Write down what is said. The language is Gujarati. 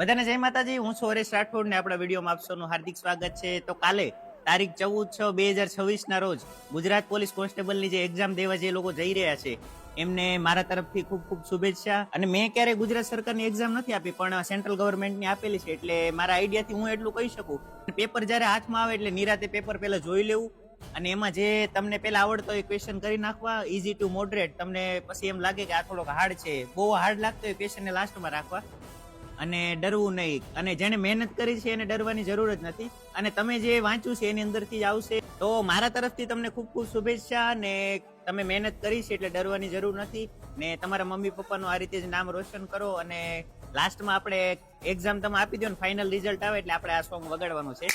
બધાને જય માતાજી, હું છું હરેશ રાઠોડ ને આપણા વિડીયોમાં આપ સૌનું હાર્દિક સ્વાગત છે. તો કાલે તારીખ 14/6/2026 ના રોજ ગુજરાત પોલીસ કોન્સ્ટેબલની જે એક્ઝામ દેવા જે લોકો જઈ રહ્યા છે એમને મારા તરફથી ખૂબ ખૂબ શુભેચ્છા. અને મેં ક્યારેય ગુજરાત સરકારની એક્ઝામ નથી આપી, પણ સેન્ટ્રલ ગવર્મેન્ટની આપેલી છે, એટલે મારા આઈડિયાથી હું એટલું કહી શકું. પેપર જ્યારે હાથમાં આવે એટલે નિરાતે પેપર પહેલા જોઈ લેવું, અને એમાં જે તમને પેલા આવડતો હોય ક્વેશ્ચન કરી નાખવા, ઇઝી ટુ મોડરેટ. તમને પછી એમ લાગે કે આ થોડોક હાર્ડ છે, બહુ હાર્ડ લાગતો હોય ક્વેશ્ચનને લાસ્ટમાં રાખવા, અને ડરવું નહીં. અને જેને મહેનત કરી છે એને ડરવાની જરૂર જ નથી, અને તમે જે વાંચ્યું છે એની અંદરથી જ આવશે. તો મારા તરફથી તમને ખૂબ ખૂબ શુભેચ્છા. ને તમે મહેનત કરી છે એટલે ડરવાની જરૂર નથી, ને તમારા મમ્મી પપ્પાનું આ રીતે જ નામ રોશન કરો. અને લાસ્ટમાં આપણે એક્ઝામ તમે આપી દો ને ફાઇનલ રિઝલ્ટ આવે એટલે આપણે આ સોંગ વગાડવાનું છે.